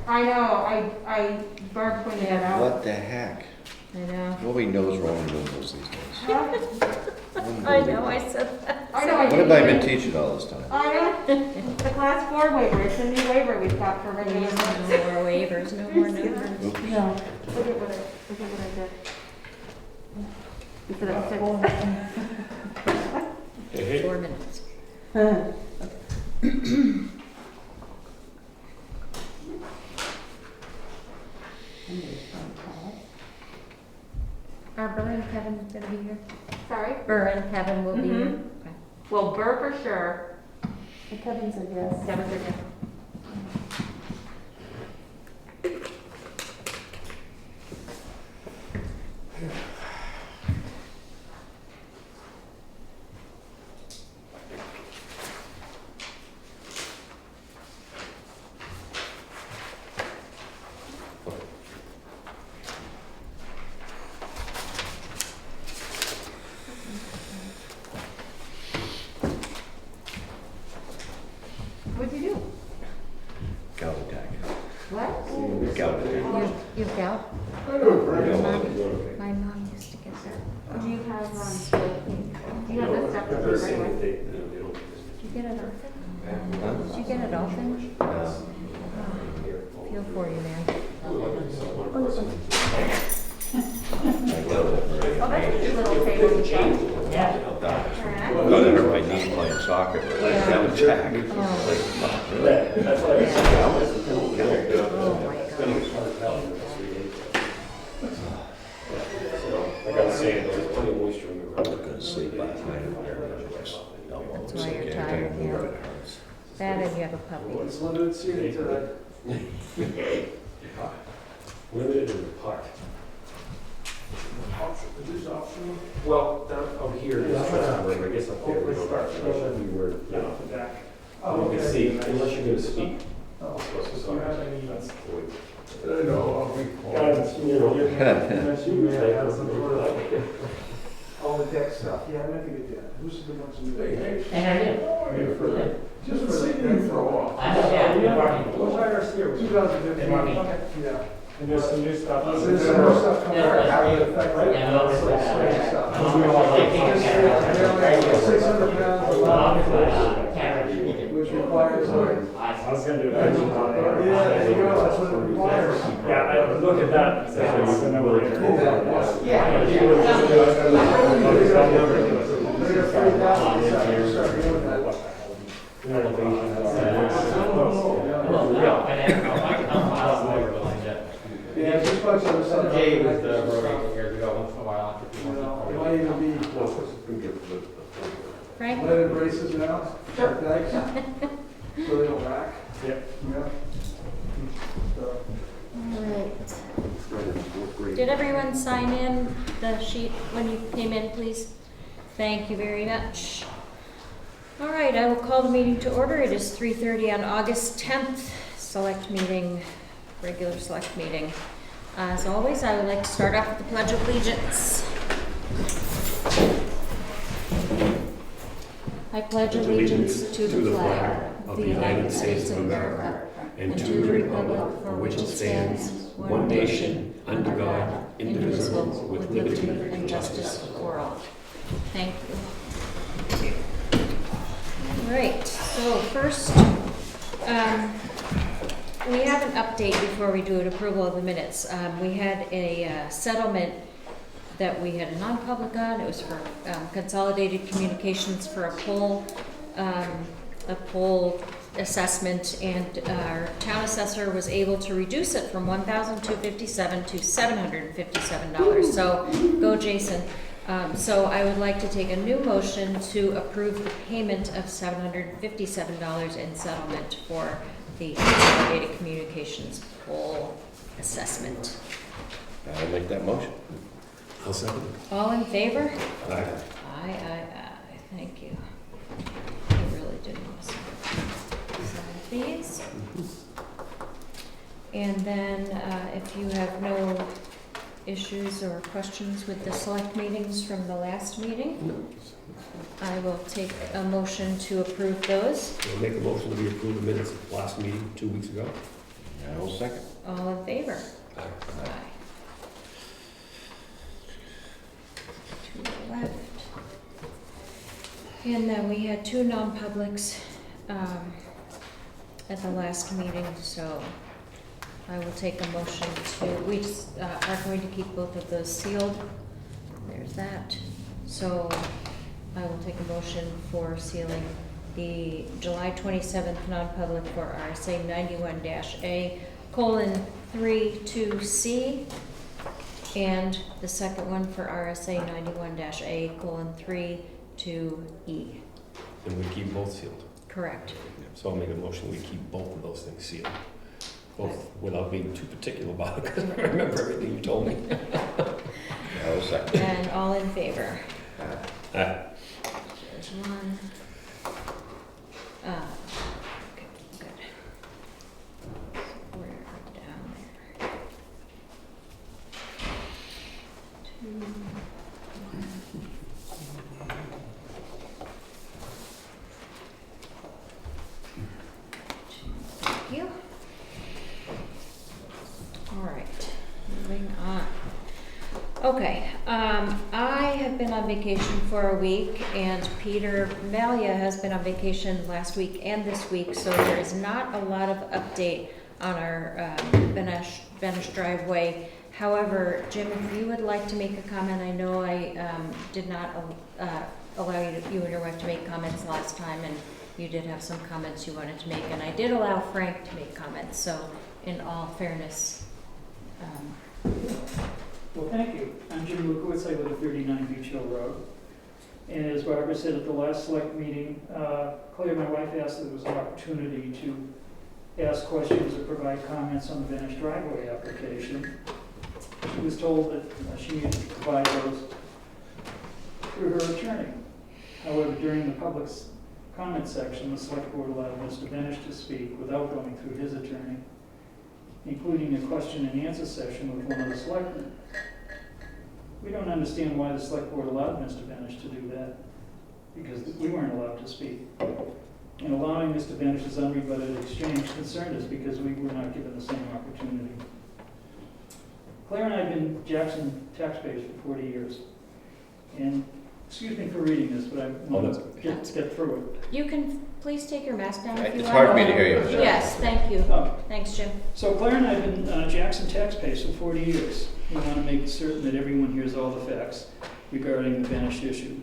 I know, Barb pointed it out. What the heck? I know. Nobody knows Roman numerals these days. I know, I said that. I know. What have I been teaching all this time? I know, the class 4 waiver, it's a new waiver we've got for regular No minutes. more waivers, no more numbers. Oops. No, look at what I did. You said it was 6. 4 minutes. Are Burr and Kevin gonna be here? Sorry? Burr and Kevin will be here? Mhm. Okay. Well, Burr for sure. And Kevin said yes. Kevin said yes. What'd you do? Gout attack. What? Gout attack. You've gout? Yeah. My mom used to get that. Do you have, do you have this stuff to do right away? Did you get it often? Huh? Did you get it often? No. Feel for you, man. I love Oh, that's a cute little table you got. Yeah. it. I thought I hurt my knee playing soccer, but like gout attack. Like, fuck, really? Oh, my God. Like I was saying, there's plenty of moisture in the I ground. was gonna sleep last night. That's why you're tired, yeah. It hurts. That and you have a puppy. It's limited seating today. Limited in the park. Is this optional? Well, down over here, this room, I guess up there, we don't, where, you know, you can see, unless you're gonna speak. Oh, It's supposed to do you have start. any? That's the way. No, I'll recall. Guys, you know, you're. Unless you may have some sort of, all the deck stuff, yeah, I meant to get that. Who's the ones who? Hey, hey. Just for the, for a while. What was ours here? 2015. Okay. Yeah. And there's some new stuff. So there's some more stuff coming out, after the fact, right? Yeah, no, It's like same stuff. Just, 600 pounds of lava, carriage. which requires like. I was gonna do Yeah, there you go, that's what it requires. Yeah, I look at that. So number Yeah, just a bunch of other stuff. Jay was the road years ago, once in a while, after people. You know, it might even be Frank? leaded braces now, thanks. So they don't rack. Yep. Yeah. So, Alright. Did everyone sign in the sheet when you came in, please? Thank you very much. All right, I will call the meeting to order. It is 3:30 on August 10th, select meeting, regular select meeting. As always, I would like to start off with the Pledge of Allegiance. I pledge allegiance to the flag of the United States of America and to the republic for which it stands, one nation, under God, indivisible, with liberty and justice for all. Thank you. All right, so first, we have an update before we do an approval of the minutes. We had a settlement that we had a non-public on. It was for consolidated communications for a poll assessment, and our town assessor was able to reduce it from $1,257 to $757. So go, Jason. So I would like to take a new motion to approve the payment of $757 in settlement for the consolidated communications poll assessment. I'll make that motion. I'll second it. All in favor? Aye. Aye. Thank you. I really did want to sign these. And then if you have no issues or questions with the select meetings from the last meeting, I will take a motion to approve those. I'll make a motion that we approve the minutes of the last meeting 2 weeks ago. I will second. All in favor? Aye. Aye. To the left. And then we had two non-publics at the last meeting, so I will take a motion to, we are going to keep both of those sealed. There's that. So I will take a motion for sealing the July 27th non-public for RSA 91-A:3-2C, and the second one for RSA 91-A:3-2E. And we keep both sealed. Correct. So I'll make a motion, we keep both of those things sealed. Both, without being too particular about it, because I remember everything you told me. I will second. And all in favor? Aye. There's one. Okay, good. So we're down there. 2, 1. Thank you. All right, moving on. Okay, I have been on vacation for a week, and Peter Malia has been on vacation last week and this week, so there is not a lot of update on our Benesh driveway. However, Jim, if you would like to make a comment, I know I did not allow you and your wife to make comments last time, and you did have some comments you wanted to make, and I did allow Frank to make comments, so in all fairness. Well, thank you. I'm Jim Lukowitz. I live at 39 Beach Hill Road. And as Barbara said at the last select meeting, Claire, my wife, asked if there was an opportunity to ask questions or provide comments on the Benesh driveway application. She was told that she needed to provide those through her attorney. However, during the public comment section, the select board allowed Mr. Benesh to speak without going through his attorney, including a question and answer session with one of the selectmen. We don't understand why the select board allowed Mr. Benesh to do that, because we weren't allowed to speak. And allowing Mr. Benesh's unrebutted exchange concerned us because we were not given the same opportunity. Claire and I have been Jackson taxpayers for 40 years. And excuse me for reading this, but I want to get through it. You can please take your mask down if you want. It's hard for me to hear you. Yes, thank you. Oh. Thanks, Jim. So Claire and I have been Jackson taxpayers for 40 years. We want to make certain that everyone hears all the facts regarding the Benesh issue.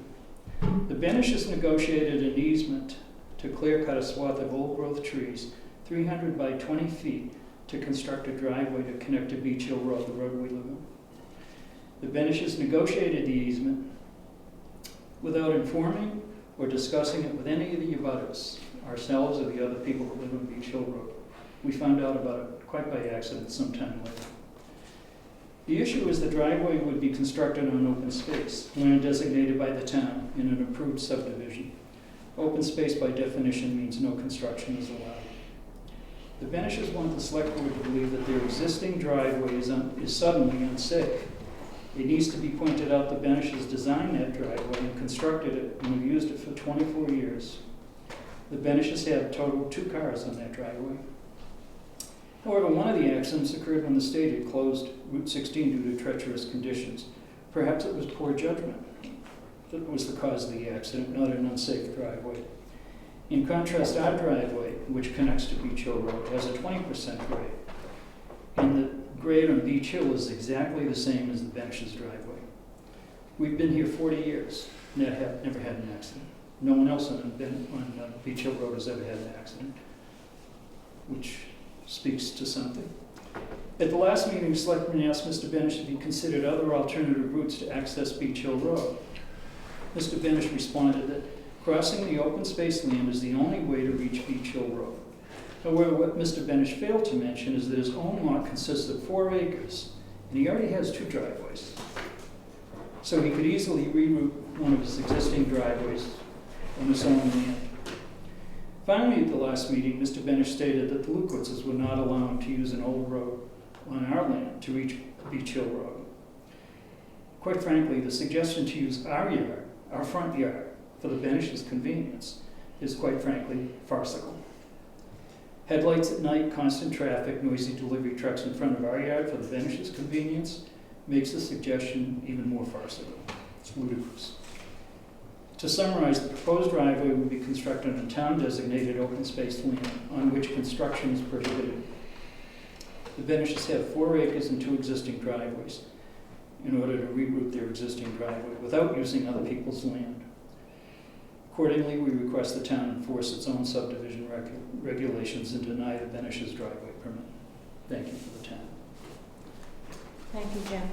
The Beneshes negotiated an easement to clear cut a swath of old growth trees, 300 by 20 feet, to construct a driveway to connect to Beach Hill Road, the road we live on. The Beneshes negotiated the easement without informing or discussing it with any of the abutters, ourselves or the other people who live on Beach Hill Road. We found out about it quite by accident sometime later. The issue is the driveway would be constructed on open space, land designated by the town in an approved subdivision. Open space by definition means no construction is allowed. The Beneshes want the select board to believe that their existing driveway is suddenly unsafe. It needs to be pointed out the Beneshes designed that driveway and constructed it and have used it for 24 years. The Beneshes have totaled 2 cars on that driveway. However, one of the accidents occurred when the state had closed Route 16 due to treacherous conditions. Perhaps it was poor judgment that was the cause of the accident, not an unsafe driveway. In contrast, our driveway, which connects to Beach Hill Road, has a 20% grade. And the grade on Beach Hill is exactly the same as the Benesh's driveway. We've been here 40 years, never had an accident. No one else on Beach Hill Road has ever had an accident, which speaks to something. At the last meeting, Selectmen asked Mr. Benesh if he considered other alternative routes to access Beach Hill Road. Mr. Benesh responded that crossing the open space land is the only way to reach Beach Hill Road. However, what Mr. Benesh failed to mention is that his own lot consists of 4 acres, and he already has 2 driveways. So he could easily reroute one of his existing driveways on his own land. Finally, at the last meeting, Mr. Benesh stated that the Lukowitzes would not allow him to use an old road on our land to reach Beach Hill Road. Quite frankly, the suggestion to use our yard, our front yard, for the Benesh's convenience is quite frankly farcical. Headlights at night, constant traffic, noisy delivery trucks in front of our yard for the Benish's convenience makes the suggestion even more farcical. It's ludicrous. To summarize, the proposed driveway will be constructed on town-designated open space land on which construction is prohibited. The Benishes have 4 acres and 2 existing driveways in order to reroute their existing driveway without using other people's land. Accordingly, we request the town enforce its own subdivision regulations and deny the Benish's driveway permit. Thank you for the town. Thank you, Jim.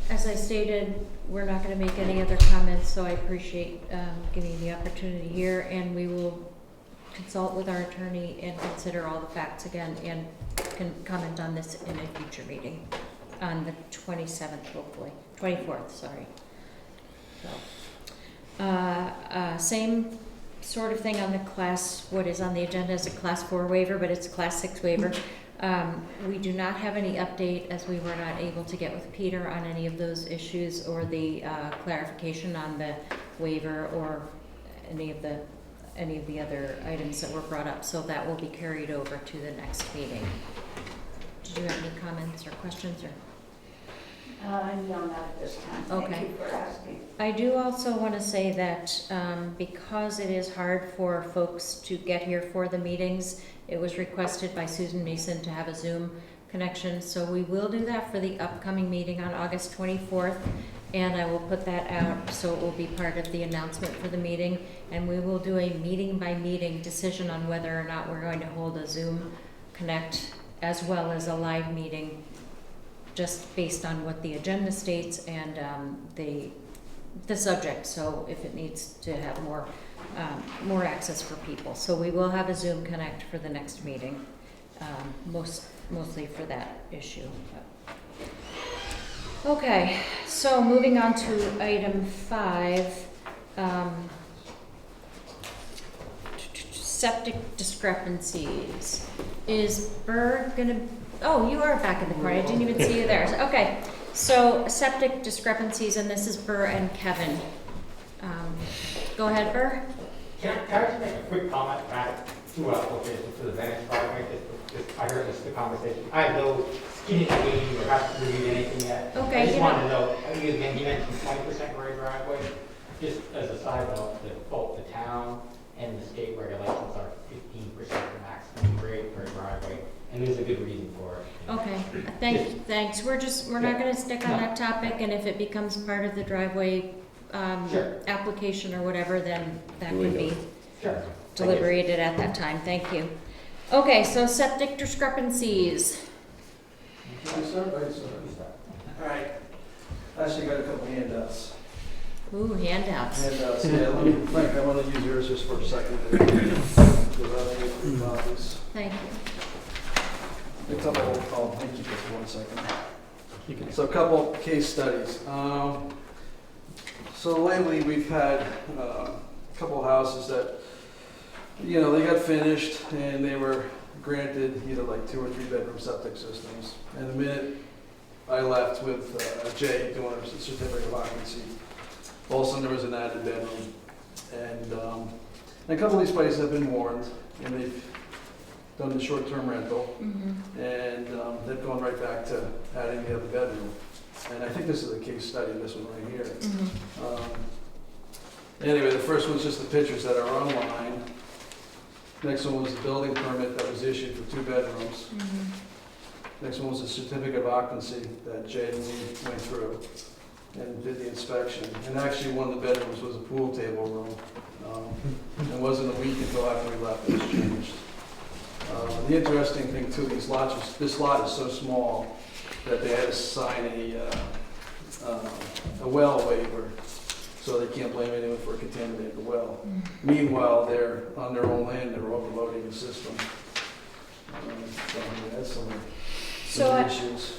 As I stated, we're not going to make any other comments, so I appreciate giving you the opportunity here, and we will consult with our attorney and consider all the facts again, and can comment on this in a future meeting on the 27th, hopefully, 24th, sorry. So, same sort of thing on the class, what is on the agenda is a class 4 waiver, but it's a class 6 waiver. We do not have any update, as we were not able to get with Peter on any of those issues or the clarification on the waiver or any of the other items that were brought up. So that will be carried over to the next meeting. Did you have any comments or questions or? No, not at this time. Okay. Thank you for asking. I do also want to say that because it is hard for folks to get here for the meetings, it was requested by Susan Mason to have a Zoom connection. So we will do that for the upcoming meeting on August 24th, and I will put that out so it will be part of the announcement for the meeting. And we will do a meeting by meeting decision on whether or not we're going to hold a Zoom Connect as well as a live meeting, just based on what the agenda states and the subject. So if it needs to have more access for people. So we will have a Zoom Connect for the next meeting, mostly for that issue. Okay, so moving on to item 5, septic discrepancies. Is Burr gonna, oh, you are back in the corner, I didn't even see you there. Okay, so septic discrepancies, and this is Burr and Kevin. Go ahead, Burr. Can I just make a quick comment back to locations to the Venice project? I heard this, the conversation. I have no skin in the game or haven't reviewed anything yet. Okay, I just you wanted know- to know, you mentioned 20% grade driveway. Just as a side note, that both the town and the state regulations are 15% the maximum grade per driveway, and there's a good reason for it. Okay, thanks. We're not gonna stick on that topic, and if it becomes part of the driveway Sure. application or whatever, then that We can know. be Sure. deliberated at that time. Thank you. Okay, so septic discrepancies. Can I start? All right. Actually got a couple handouts. Ooh, handouts. Handouts, yeah, let me, Frank, I want to use yours just for a second. Because I need 3 copies. Thank you. A couple, oh, thank you for 1 second. So a couple case studies. So lately, we've had a couple houses that, you know, they got finished and they were granted either like 2 or 3 bedroom septic systems. And the minute I left with Jay doing a certificate of occupancy, all of a sudden there was an added bedroom. And a couple of these places have been warned, and they've done the short-term rental, Mm-hmm. and they've gone right back to adding the other bedroom. And I think this is a case study, this one right here. Mm-hmm. Anyway, the first one's just the pictures that are online. Next one was the building permit that was issued for 2 bedrooms. Mm-hmm. Next one was a certificate of occupancy that Jay and me went through and did the inspection. And actually, one of the bedrooms was a pool table room. It wasn't a week until after we left, it was changed. The interesting thing too, this lot is so small that they had to sign a well waiver, so they can't blame anyone for contaminating the well. Meanwhile, they're on their own land, they're overloading the system. So that's some So issues.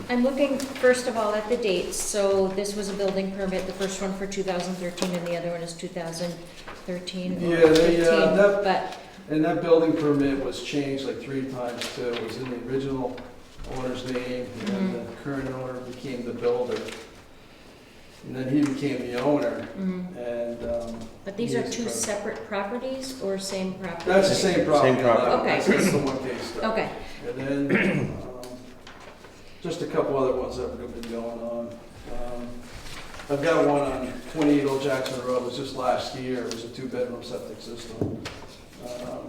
I'm looking, first of all, at the dates. So this was a building permit, the first one for 2013, and the other one is 2013 or Yeah, 15, but, And that building permit was changed like 3 times too. It was in the original owner's name, and then the current owner became the builder. And then he became the owner, Mhm. and, But these are Yes, two correct. separate properties or same property? that's the same property. Same property. Okay. That's the one case study. Okay, And then, just a couple other ones that have been going on. I've got one on 28 Old Jackson Road, it was just last year, it was a 2-bedroom septic system.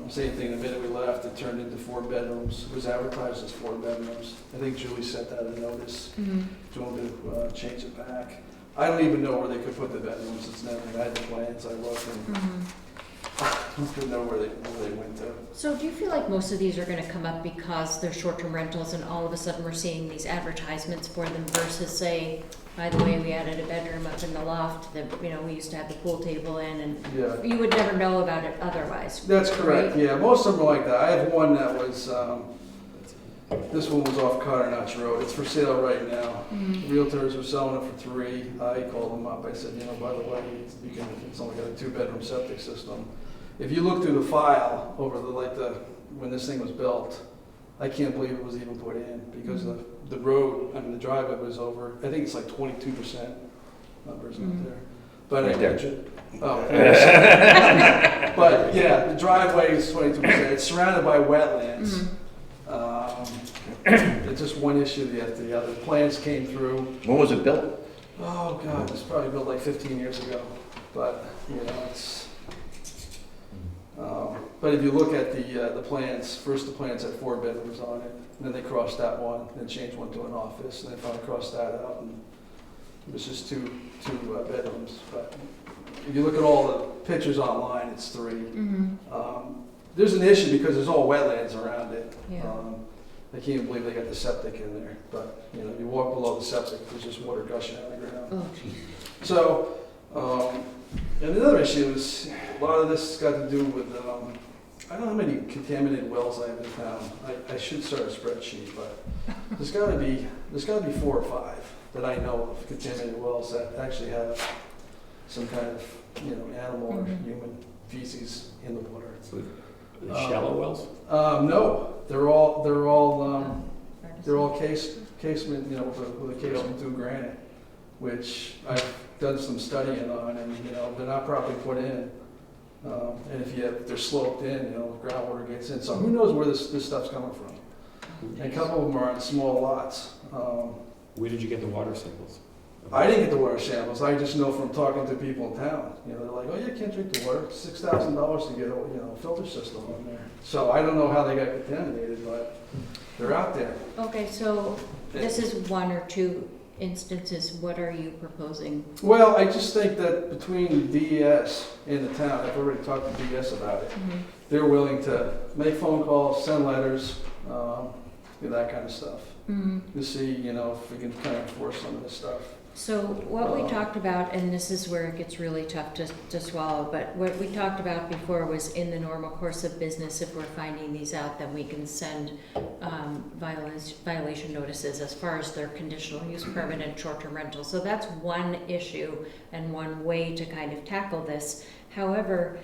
Same thing, the minute we left, it turned into 4 bedrooms, it was advertised as 4 bedrooms. I think Julie sent out a notice mhm, to them to change it back. I don't even know where they could put the bedrooms, it's nothing, I had the plans, I looked, and mhm. I didn't know where they went to. So do you feel like most of these are gonna come up because they're short-term rentals and all of a sudden we're seeing these advertisements for them versus say, by the way, we added a bedroom up in the loft that, you know, we used to have the pool table in and Yeah. you would never know about it otherwise. That's correct, right? yeah, most of them are like that. I have one that was, this one was off Carter Notch Road, it's for sale right now. Mhm. Realtors were selling it for 3, I called them up, I said, you know, by the way, it's only got a 2-bedroom septic system. If you look through the file over when this thing was built, I can't believe it was even put in because the road, I mean, the driveway was over, I think it's like 22% numbers out Mhm. there. But Right there. Oh. But yeah, the driveway is 22%. It's surrounded by wetlands. Mhm. It's just one issue after the other. Plans came through. When was it built? Oh God, it was probably built like 15 years ago. But you know, it's. But if you look at the plans, first the plans had 4 bedrooms on it, and then they crossed that one, then changed one to an office, and then finally crossed that out, and it was just two bedrooms. But if you look at all the pictures online, it's 3. Mhm. There's an issue because there's all wetlands around it. Yeah. I can't believe they got the septic in there, but you know, you walk below the septic, there's just water gushing out of the ground. Oh, geez. So, and another issue is, a lot of this has got to do with, I don't know how many contaminated wells I have in town. I should start a spreadsheet, but there's got to be 4 or 5 that I know of, contaminated wells that actually have some kind of, you know, animal or Mhm. human feces in the water. Shallow wells? No, they're all casement, you know, with a casement through granite, which I've done some studying on, and you know, they're not properly put in. And if they're sloped in, you know, groundwater gets in. So who knows where this stuff's coming from? And a couple of them are on small lots. Where did you get the water samples? I didn't get the water samples. I just know from talking to people in town. You know, they're like, "Oh, you can't drink the water. It's $6,000 to get a filter system on there." So I don't know how they got contaminated, but they're out there. Okay, so this is 1 or 2 instances. What are you proposing? Well, I just think that between DES and the town, I've already talked to DES about it. Mhm. They're willing to make phone calls, send letters, that kind of stuff. Mhm. To see, you know, if we can kind of enforce some of this stuff. So what we talked about, and this is where it gets really tough to swallow, but what we talked about before was in the normal course of business, if we're finding these out, then we can send violation notices as far as their conditional use permit and short-term rental. So that's one issue and one way to kind of tackle this. However,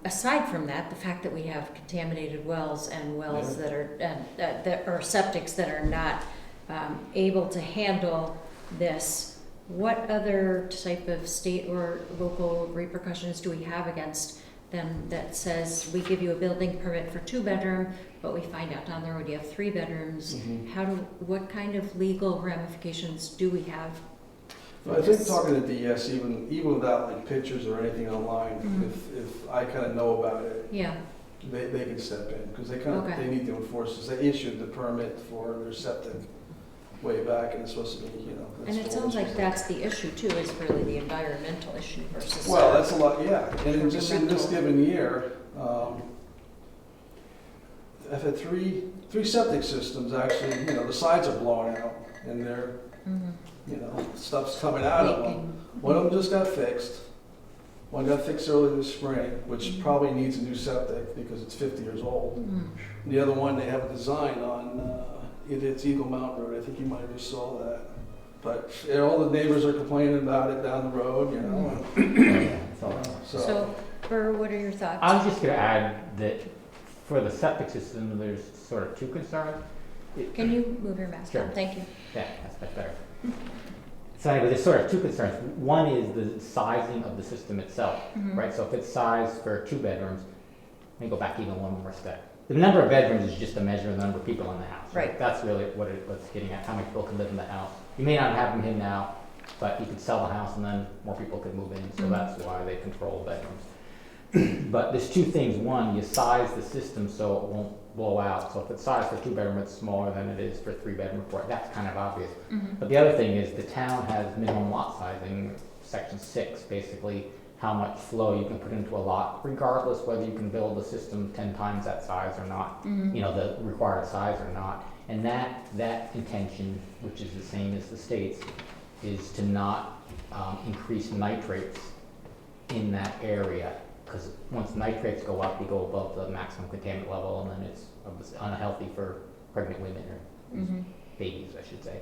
aside from that, the fact that we have contaminated wells and wells that are septics that are not able to handle this, what other type of state or local repercussions do we have against them that says we give you a building permit for 2-bedroom, but we find out down the road you have 3 bedrooms? What kind of legal ramifications do we have? I think talking to DES, even without like pictures or anything online, if I kind of know about it, Yeah. they can step in because they Okay. they need to enforce this. They issued the permit for their septic way back, and it's supposed to be, you know. And it sounds like that's the issue too, is really the environmental issue versus. Well, that's a lot, yeah. And just in this given year, I've had three septic systems actually. You know, the sides are blown out, and they're, you know, stuff's coming out of them. One of them just got fixed. One got fixed early this spring, which probably needs a new septic because it's 50 years old. The other one, they have a design on, it's Eagle Mountain Road. I think you might have just saw that. But all the neighbors are complaining about it down the road, you know. So, Burr, what are your thoughts? I was just gonna add that for the septic system, there's sort of 2 concerns. Can you move your mask Sure. on? Thank you. Yeah, that's better. So anyway, there's sort of two concerns. One is the sizing of the system itself, Mhm. right? So if it's sized for 2 bedrooms, let me go back even one more step. The number of bedrooms is just a measure of the number of people in the house. Right. That's really what's getting at, how many people can live in the house. You may not have them in now, but you could sell the house and then more people could move in, so Mhm. that's why they control bedrooms. But there's two things. One, you size the system so it won't blow out. So if it's sized for 2 bedroom, it's smaller than it is for 3 bedroom, 4. That's kind of obvious. Mhm. But the other thing is the town has minimum lot sizing, section 6, basically how much flow you can put into a lot, regardless whether you can build a system 10 times that size or not, Mhm. you know, the required size or not. And that intention, which is the same as the state's, is to not increase nitrates in that area. Because once nitrates go up, you go above the maximum contaminant level, and then it's unhealthy for pregnant women or Mhm. babies, I should say.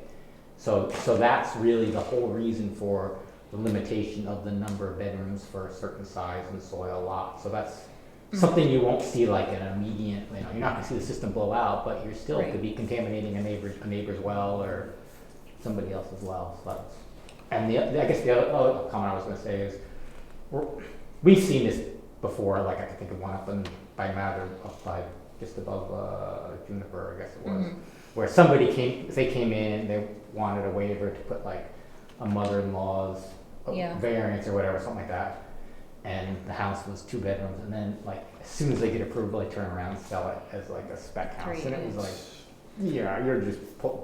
So that's really the whole reason for the limitation of the number of bedrooms for a certain size and soil lot. So that's something you won't see like an immediate, you know, you're not gonna see the system blow out, but you're still Right. could be contaminating a neighbor's well or somebody else's well. So that's, and I guess the other comment I was gonna say is, we've seen this before, like I can think of one by Mather, up by just above Juniper, I guess it was, Mhm. where they came in, they wanted a waiver to put like a mother-in-law's Yeah. variance or whatever, something like that. And the house was 2 bedrooms, and then like as soon as they get approval, they turn around and sell it as like a spec house. 3 And it was units. like, yeah, you're just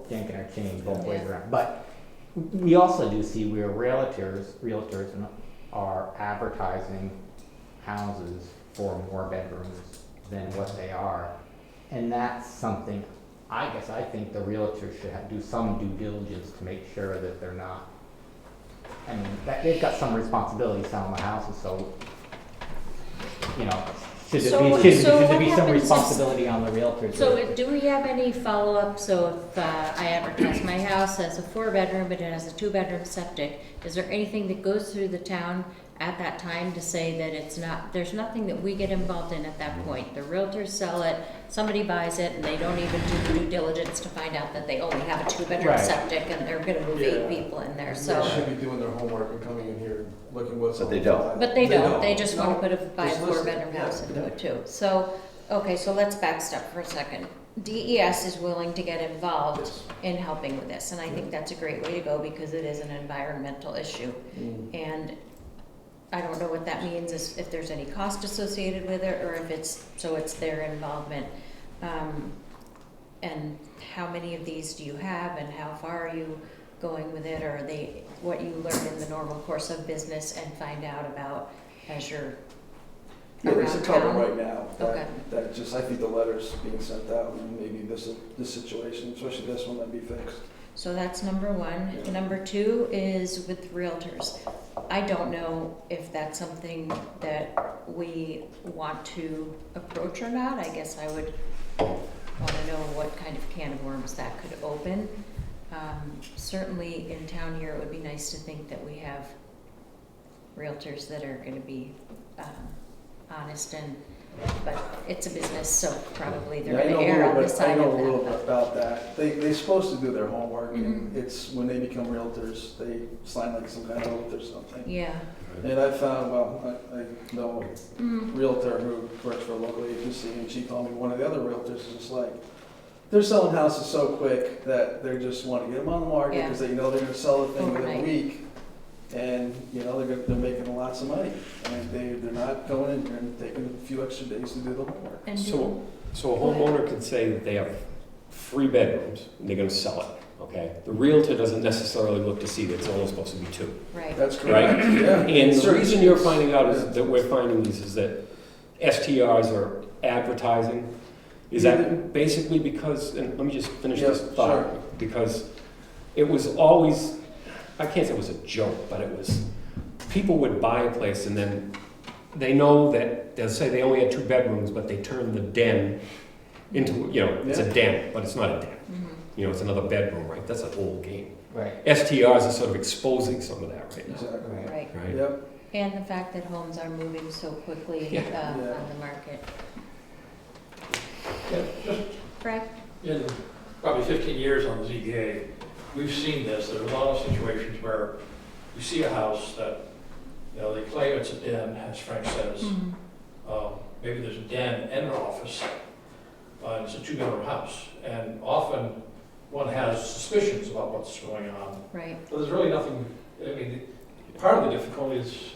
yanking our chain both ways Yeah. around. But we also do see where realtors are advertising houses for more bedrooms than what they are. And that's something, I think the realtors should do some due diligence to make sure that they're not, I mean, they've got some responsibility selling the houses, so, you know, should So there what be some happens if- responsibility on the realtors? So do we have any follow-up? So if I advertise my house as a 4-bedroom, but it has a 2-bedroom septic, is there anything that goes through the town at that time to say that it's not, there's nothing that we get involved in at that point? The realtors sell it, somebody buys it, and they don't even do the due diligence to find out that they only have a 2-bedroom Right. septic and they're gonna move 8 people in there, so. They should be doing their homework and coming in here, looking what's. But they on don't. file. But they don't, they just wanna No, buy a just listen. 4-bedroom Yeah, house and do yeah. it too. So, okay, so let's back step for a second. DES is willing to get involved Yes. in helping with this, and I think that's a great way to go because it is an environmental issue. Mm. And I don't know what that means, if there's any cost associated with it, or if it's their involvement. And how many of these do you have, and how far are you going with it, or are they what you learn in the normal course of business and find out about as you're Yeah, there's a around couple town? right now, Okay. that just, I think the letters being sent out, and maybe this situation, especially this one, that'd be fixed. So that's number 1. Yeah. Number 2 is with realtors. I don't know if that's something that we want to approach or not. I guess I would want to know what kind of can of worms that could open. Certainly in town here, it would be nice to think that we have realtors that are going to be honest, but it's a business, so probably they're going to err on the side I know of a little that. bit about that. They're supposed to do their homework, and Mhm. it's when they become realtors, they sign like some kind of oath or something. Yeah. And I found, I know Mm. a realtor who works for a local agency, and she told me one of the other realtors is just like, they're selling houses so quick that they just want to get them on the market Yeah. because they know they're going to sell the thing within a Overnight. week. And, you know, they're making lots of money. And they're not going in there and taking a few extra days to do the homework. And So a homeowner can say that they have 3 bedrooms and they're gonna sell it, okay? The realtor doesn't necessarily look to see that it's only supposed to be 2. right. That's correct, yeah. And the Certain reason you're states, finding out yeah. is that we're finding these is that STRs are advertising. Is that basically because, and let me just finish this Yeah, thought, sure. because it was always, I can't say it was a joke, but it was, people would buy a place and then they know that, they'll say they only had 2 bedrooms, but they turn the den into, you know, it's a den, but it's not a den. Mhm. You know, it's another bedroom, right? That's an old game. Right. STRs are sort of exposing some of that right now, Exactly. Right. right? Yep. And the fact that homes are moving so quickly Yeah. on Yeah. the market. Yeah, just Frank? in probably 15 years on the ZBA, we've seen this, there's a lot of situations where you see a house that, you know, they claim it's a den, as Frank says. Maybe there's a den and an office, and it's a two-bedroom house. And often, one has suspicions about what's going on. Right. But there's really nothing, I mean, part of the difficulty is,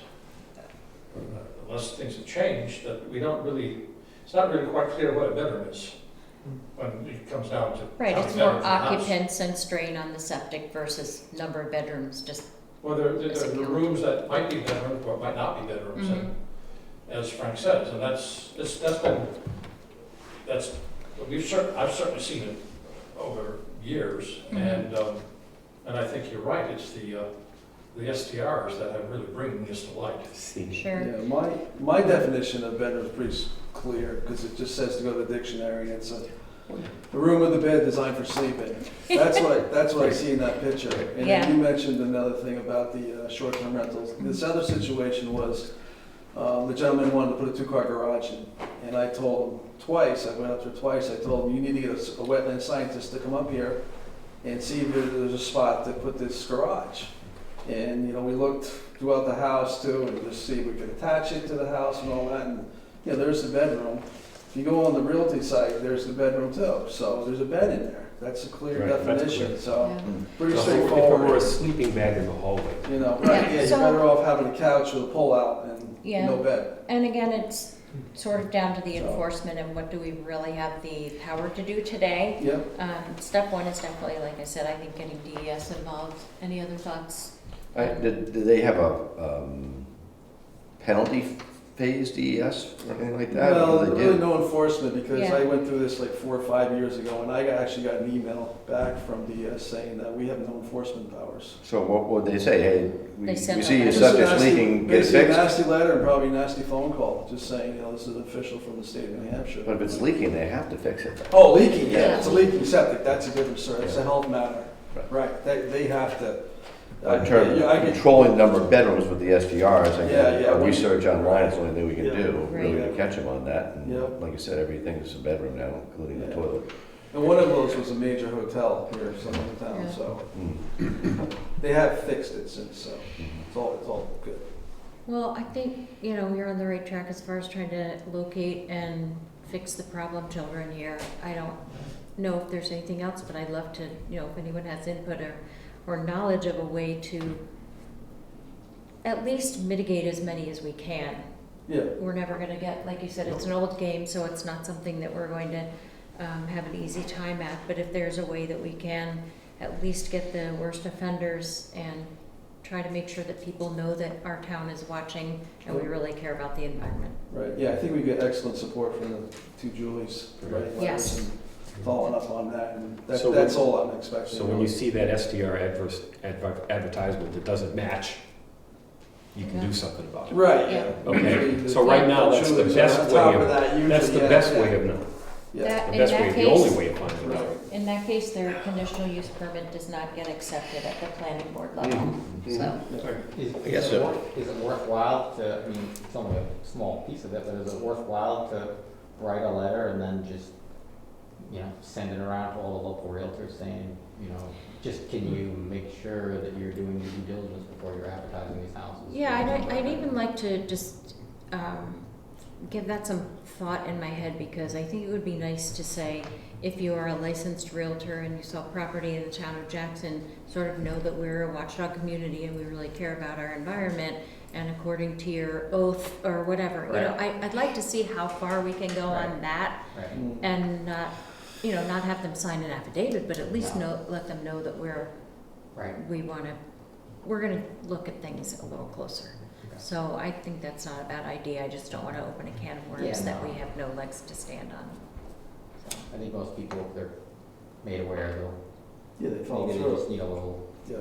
unless things have changed, that we don't really, it's not really quite clear what a bedroom is when it comes down to. Right, how it's many more bedrooms in the house. occupants and strain on the septic versus number of bedrooms, just, Well, there As are a the count. rooms that might be bedrooms, but might not be bedrooms, and as Frank says, and that's I've certainly seen it over years, and I think you're right, it's the STRs that have really bringing this to light. sure. Yeah, my definition of bedroom is pretty clear, because it just says to go to the dictionary, it's a room with a bed designed for sleeping. That's what I see in that picture. And Yeah. you mentioned another thing about the short-term rentals. This other situation was, the gentleman wanted to put a two-car garage in, and I told him twice, I went up there twice, I told him, you need to get a wetland scientist to come up here and see if there's a spot to put this garage. And, you know, we looked throughout the house too, and just see if we could attach it to the house and all that, and, you know, there's the bedroom. If you go on the realty site, there's the bedroom too, so there's a bed in there. That's a clear Right, that's definition, clear. so, pretty If it were a straightforward. sleeping bag in the hallway. You know, Yeah, right, yeah, you're so- better off having a couch with a pull-out and Yeah. no bed. And again, it's sort of down to the So- enforcement and what do we really have the power to do today. Yep. Step one is definitely, like I said, I think getting DES involved. Any other thoughts? Did they have a penalty phase DES or anything like that? Well, Or they really did? no enforcement, because Yeah. I went through this like 4 or 5 years ago, and I actually got an email back from DES saying that we have no enforcement powers. So what would they say? Hey, we They sent see a your letter. Just a septic's nasty- leaking, get it basically a fixed. nasty letter and probably a nasty phone call, just saying, you know, this is official from the state of New Hampshire. But if it's leaking, they have to fix it. Oh, leaking, yeah, Yeah. it's a leaking septic, that's a different story, it's a health matter. Right. Right, they have to. In terms yeah, I of get- controlling the number of bedrooms with the SDRs, I Yeah, think yeah. our research online is the only thing we can Yeah. do, really, to Right. catch them on that. And Yeah. like you said, everything is a bedroom now, including the Yeah. toilet. And one of those was a major hotel here, some of the town, Yeah. so Mm. they have fixed it since, so it's all good. Well, I think, you know, we're on the right track as far as trying to locate and fix the problem children here. I don't know if there's anything else, but I'd love to, you know, if anyone has input or knowledge of a way to at least mitigate as many as we can. Yeah. We're never gonna get, like you said, it's an old game, so it's not something that we're going to have an easy time at. But if there's a way that we can at least get the worst offenders and try to make sure that people know that our town is watching and we really care about the environment. Right, yeah, I think we get excellent support from the two Julies, writing letters Yes. and following up on that, and So that's all I'm expecting. So when you see that SDR advertisement that doesn't match, you can do something about it. Right, Yeah. yeah. Okay, Usually so right now, the that's the Julies are best on way top of, that usually, that's the yeah, best yeah. way of knowing. Yeah, That- The best in way, that the only case- way of finding out. In that case, their conditional use permit does not get accepted at the planning board level, Mhm. so. I guess so. Is it worthwhile to, I mean, it's only a small piece of it, but is it worthwhile to write a letter and then just, you know, send it around to all the local realtors saying, you know, just can you make sure that you're doing your due diligence before you're advertising these houses? Yeah, I'd even like to just give that some thought in my head, because I think it would be nice to say, if you are a licensed realtor and you sell property in the town of Jackson, sort of know that we're a watchdog community and we really care about our environment, and according to your oath or whatever, you know, I'd like to see how far we can go on that, Right. and not, you know, not have them sign an affidavit, but at least No. let them know that Right. we're gonna look at things a little closer. Okay. So I think that's not a bad idea, I just don't wanna open a can of worms Yeah, that no. we have no legs to stand on. So, I think most people, if they're made aware, Yeah, they follow maybe they through. just need a little Yeah.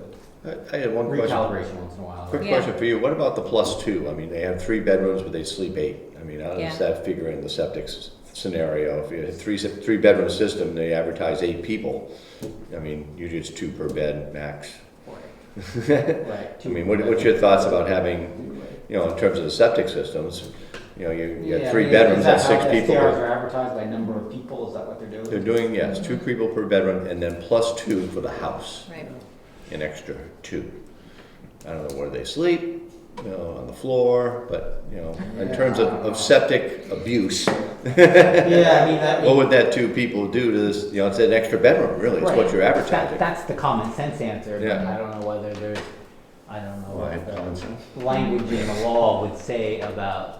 I had one question. recalibration once in a while. Quick Yeah. question for you. What about the +2? I mean, they have 3 bedrooms, but they sleep 8. I mean, how Yeah. does that figure in the septic scenario? If you had three bedroom system, they advertise 8 people. I mean, usually it's 2 per bed max. Right. I mean, what's your thoughts about having, you know, in terms of the septic systems, you know, you Yeah, have 3 I mean, bedrooms, is that that's 6 how people. STRs are advertised by number of people, is that what they're doing? They're doing, yes, 2 people per bedroom, and then plus 2 for the house, Right. an extra 2. I don't know where they sleep, you know, on the floor, but, you know, in terms of septic abuse, Yeah, I mean, that. what would that 2 people do to this, you know, it's an extra bedroom, really, it's what Right. you're advertising. That's the common sense answer, but Yeah. I don't know whether there's, I don't know Why what common sense? the language in the law would say about,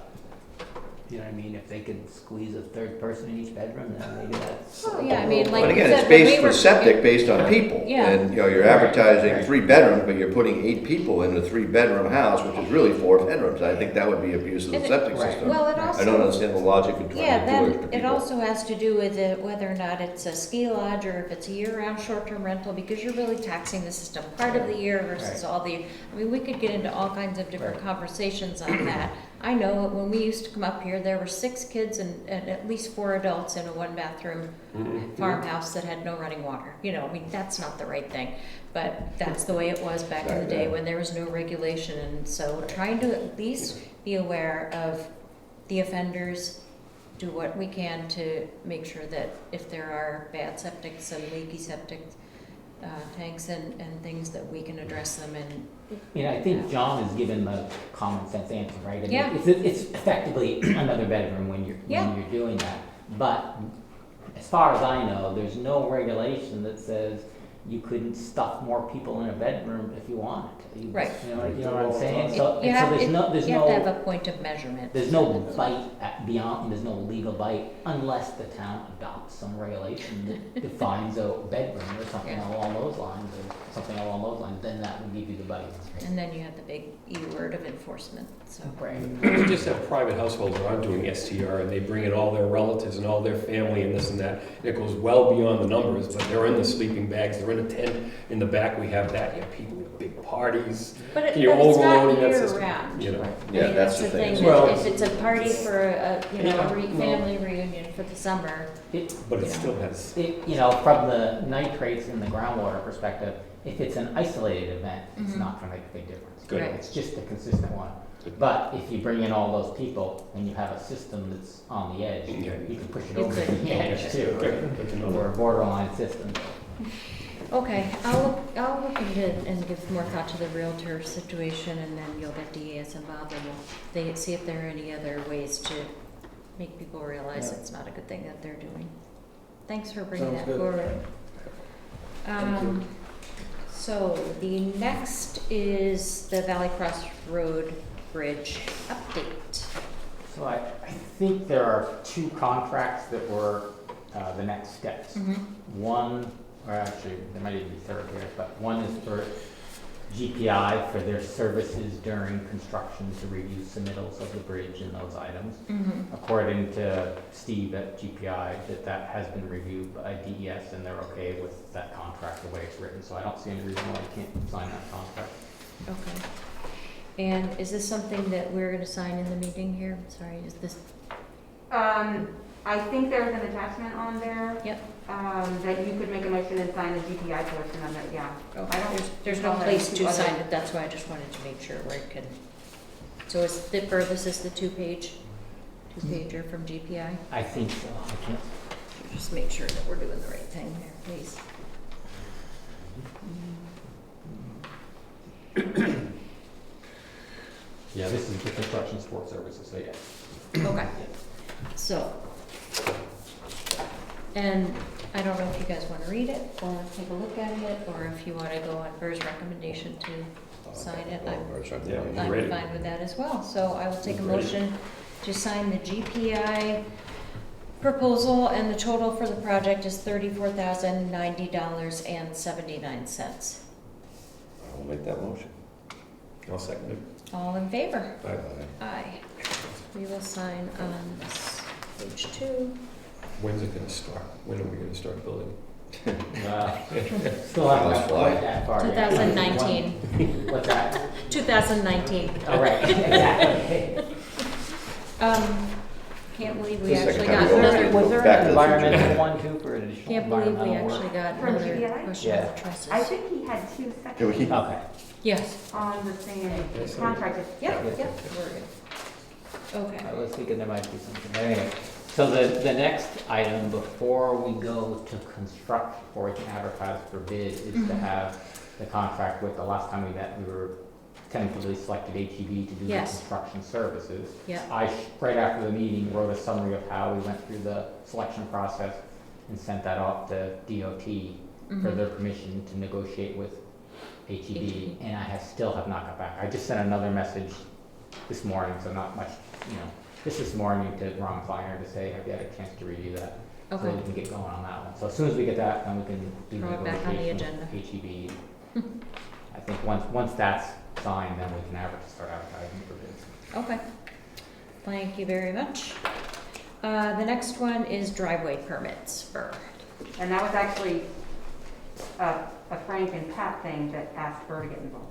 you know what I mean, if they could squeeze a 3rd person in each bedroom, then maybe that's. Well, yeah, I mean, like But you again, it's said, when we based were. for septic, based on people. Yeah. And, you know, you're advertising 3 bedrooms, but you're putting 8 people in a 3-bedroom house, which is really 4 bedrooms. I think that would be abuse of the And it- septic Right. system. Well, it I don't also, understand the logic of yeah, trying to do it then for it people. also has to do with whether or not it's a ski lodge or if it's a year-round short-term rental, because you're really taxing the system part of the year versus all the, I mean, we could get into all kinds of different Right. conversations on that. I know when we used to come up here, there were 6 kids and at least 4 adults in a 1-bathroom farmhouse that had no running water. You know, I mean, that's not the right thing, but that's the way it was back in the day when there was no regulation. And so trying to at least be aware of the offenders, do what we can to make sure that if there are bad septics and leaky septic tanks and things, that we can address them. And You know, I think John has given the common sense answer, right? I mean, Yeah. It's effectively another bedroom when Yeah. you're doing that. But as far as I know, there's no regulation that says you couldn't stuff more people in a bedroom if you wanted to. Right. You know what I'm saying? So, you and have, so there's you have to have no, a point of measurement. there's no bite beyond, there's no legal bite unless the town adopts some regulation that defines a bedroom or something Yeah. along those lines, then that would give you the bite. And then you have the big E word of enforcement, so. Right. We just have private households that aren't doing STR, and they bring in all their relatives and all their family and this and that. It goes well beyond the numbers, but they're in the sleeping bags, they're in a tent in the back, we have that. You have people with big parties. But You're it's not overloading that year system, round. you know. I Yeah, mean, that's the thing. Well- If it's a party for a, you know, Yeah, a well- family reunion for the summer, But it still has, You know, from the nitrates and the groundwater perspective, if it's an isolated event, it's Mhm. not gonna make a big difference. Good. Right. It's just a consistent one. But if you bring in all those people and you have a system that's on the edge, Yeah. you can push it You over could, the yeah. edge too, right? Good to know. Or a borderline system. okay, I'll look into it and give more thought to the realtor situation, and then you'll get DES involved, and they see if there are any other ways to make people realize Yeah. it's not a good thing that they're doing. Thanks for bringing Sounds that good. forward. Thank you. So the next is the Valley Cross Road Bridge update. So I think there are 2 contracts that were the next steps. One, or actually, there might even be 3rd here, but one is for GPI for their services during construction to review submittals of the bridge and those items. According to Steve at GPI, that has been reviewed by DES and they're okay with that contract the way it's written, so I don't see any reason why you can't sign that contract. Okay. And is this something that we're gonna sign in the meeting here? Sorry, is this, I think there's an attachment on there. Yep. That you could make a motion and sign the GPI portion of it, yeah. I don't there's no recall place having to two other- sign it, that's why I just wanted to make sure where it can. So is the, this is the 2-pager from GPI? I think so, I can't. Just make sure that we're doing the right thing here, please. Yeah, this is the construction support services, so yeah. Okay, so, and I don't know if you guys want to read it or take a look at it, or if you want to go on Burr's recommendation to sign it. Yeah. I'm Ready. fine with that as well, so I will take a Ready. motion to sign the GPI proposal, and the total for the project is $34,090.79. I'll make that motion. I'll second it. All in favor? Bye. Aye. We will sign on this page 2. When's it gonna start? When are we gonna start building? Still haven't House got fly. quite that far yet. 2019. What's that? 2019. Oh, right, exactly. Can't believe we The second actually time got we go another, Was there Back an to the future. environmental one too for additional can't believe we environmental work? actually got From another GPI? question Yeah. of the trusses. I think he had 2 Can we- sections Okay. Yes. on the same Yes, sir. contract. Yep, yep, we're good. Okay. I was thinking there might be something. Anyway, so the next item before we go to construct, before we can advertise for bid, is to have the contract with, the last time we met, we were tentatively selected HEB to do the Yes. construction services. Yeah. Right after the meeting, wrote a summary of how we went through the selection process and sent that off to DOT for their permission to negotiate with HEB, and I still have not got back. I just sent another message this morning, so not much, just this morning to Ron Kleiner to say, have you had a chance to review that? So Okay. we can get going on that one. So as soon as we get that, then we can do Throw it back on the negotiation with HEB. I think once that's signed, then we can start advertising for bids. Okay. Thank you very much. The next one is driveway permits for, And that was actually a Frank and Pat thing that asked her to get involved.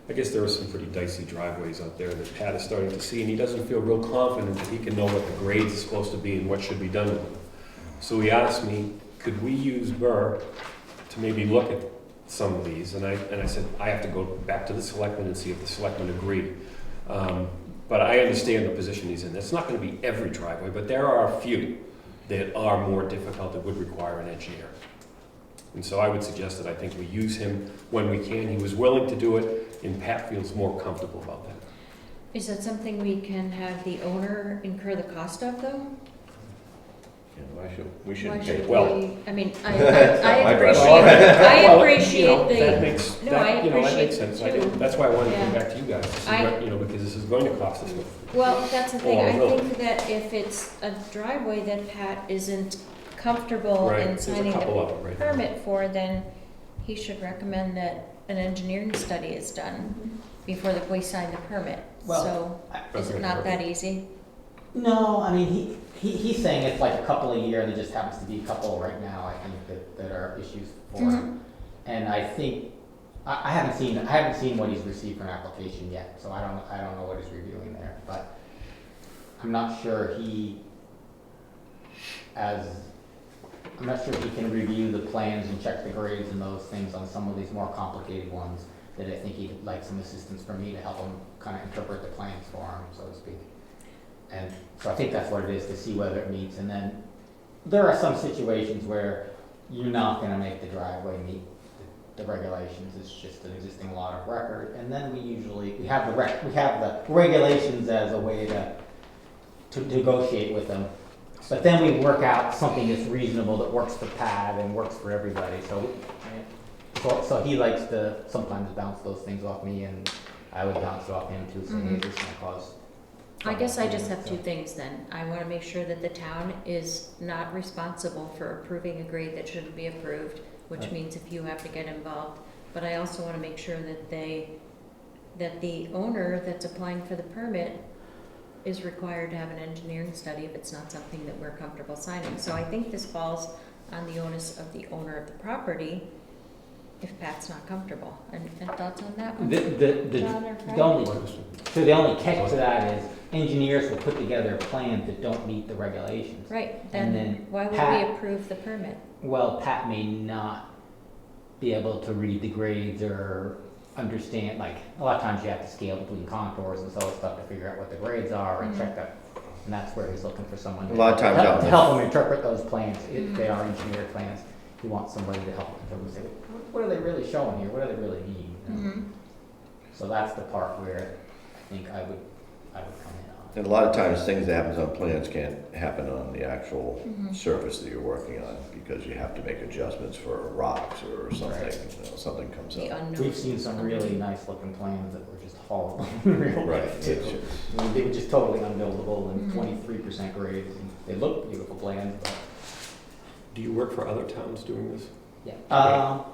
I guess there are some pretty dicey driveways out there that Pat is starting to see, and he doesn't feel real confident that he can know what the grades are supposed to be and what should be done with them. So he asked me, could we use Burr to maybe look at some of these? And I said, I have to go back to the selectmen and see if the selectmen agree. But I understand the position he's in. It's not going to be every driveway, but there are a few that are more difficult that would require an engineer. And so I would suggest that I think we use him when we can. He was willing to do it, and Pat feels more comfortable about that. is that something we can have the owner incur the cost of, though? Yeah, we Why shouldn't should pay. Well- we, I mean, my I brother. appreciate Well, the. that makes, No, that, I that appreciate makes sense. it too. That's why I wanted to come Yeah. back to you guys, to see I- what, because this is going to cost us. Well, that's the thing, Or I will. think that if it's a driveway that Pat isn't comfortable Right, in there's a signing couple the of them right now. permit for, then he should recommend that an engineering study is done before we sign the permit. Well, So, is it not that easy? No, I mean, he's saying it's like a couple a year, and there just happens to be a couple right now, I think, that are issues for him. And I think, I haven't seen what he's received for an application yet, so I don't know what he's reviewing there, but I'm not sure he can review the plans and check the grades and those things on some of these more complicated ones, that I think he'd like some assistance from me to help him kind of interpret the plans for him, so to speak. And so I think that's what it is, to see whether it meets. And then there are some situations where you're not gonna make the driveway meet the regulations. It's just an existing lot of record. And then we have the regulations as a way to negotiate with them. But then we work out something that's reasonable, that works for Pat and works for everybody. So he likes to sometimes bounce those things off me, and I would bounce it off him too, saying, hey, this is gonna cause. I guess I just have two things then. I wanna make sure that the town is not responsible for approving a grade that shouldn't be approved, which Right. means if you have to get involved. But I also wanna make sure that the owner that's applying for the permit is required to have an engineering study if it's not something that we're comfortable signing. So I think this falls on the onus of the owner of the property if Pat's not comfortable. And thoughts on that one? John or Frank? The only catch to that is engineers will put together plans that don't meet the regulations. Right, And then then why would we Pat- approve the permit? Well, Pat may not be able to read the grades or understand, like, a lot of times you have to scale between contours and so stuff to figure out what the grades are and check that. And that's where he's looking for someone A lot of times to out- help him interpret those plans, if they are engineered plans. He wants somebody to help him say, what are they really showing here? What do they really mean? You know? So that's the part where I think I would come in on. And a lot of times, things that happens on plans can't happen on the actual surface that you're working on, because you have to make adjustments for rocks or something, Right. something comes The up. unknowns. We've seen some really nice looking plans that were just horrible in real Right. life too. I mean, they were just totally unbuildable and 23% grades. And they look beautiful plans, but Do you work for other towns doing this? yeah.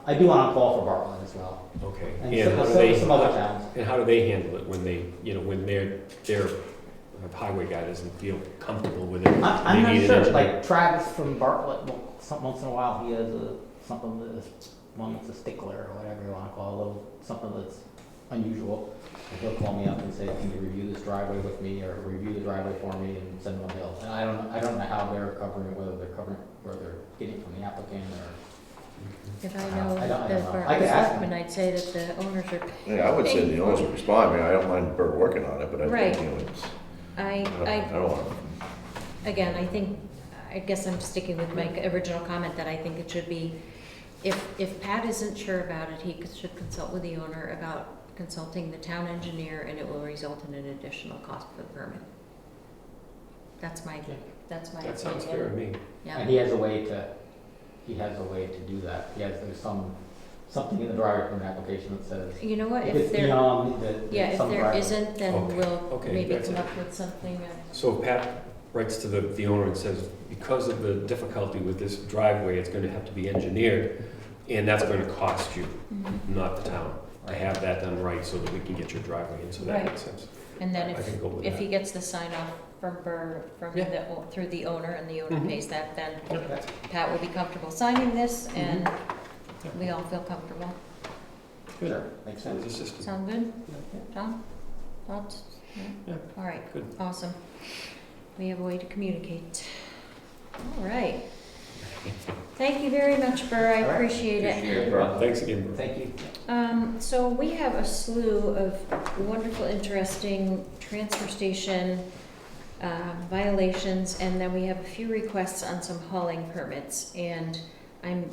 I do on call for Bartlett as well, Okay. and And how do so they, some other towns. and how do they handle it when they, when their highway guy doesn't feel comfortable with it? I'm They not need an sure. engineer. Like Travis from Bartlett, once in a while he has something that's one that's a stickler or whatever you want to call it, a little something that's unusual. And he'll call me up and say, "Can you review this driveway with me, or review the driveway for me and send him a bill?" And I don't know how they're covering it, whether they're getting it from the applicant or. If I know I don't the know. I Bartlett could ask Selectmen, them. I'd say that the owners are. Yeah, I would say the owners would respond. I mean, I don't mind Bert working on it, but I Right. think, it's, I don't want Again, I guess I'm sticking with my original comment that I think it should be, if Pat isn't sure about it, should consult with the owner about consulting the town engineer, and it will result in an additional cost for the permit. That's my That sounds fair to me. Yeah. And he has a way to do that. There's something in the driveway permit application that says, You know what, if if it's there, beyond yeah, if some there driveway. isn't, then Okay. we'll Okay, maybe that's come it. up with something. So Pat writes to the owner and says, because of the difficulty with this driveway, it's gonna have to be engineered, and that's gonna cost you, not the town. I have that done right so that we can get your driveway in, so that Right. makes sense. And then I can go with if he that. gets the sign off from Yeah. through the owner, and the owner Mhm. pays that, then Yeah. Pat will be comfortable signing this, and Yeah. we all feel comfortable. Good. Sure, makes So sense. the system. Sound good? Tom? Thoughts? Yeah. All right, Good. awesome. We have a way to communicate. All right. Thank you very much, Burr, I All right. appreciate it. Thanks again, Brooke. Thank you. So we have a slew of wonderful, interesting transfer station violations, and then we have a few requests on some hauling permits. And I'm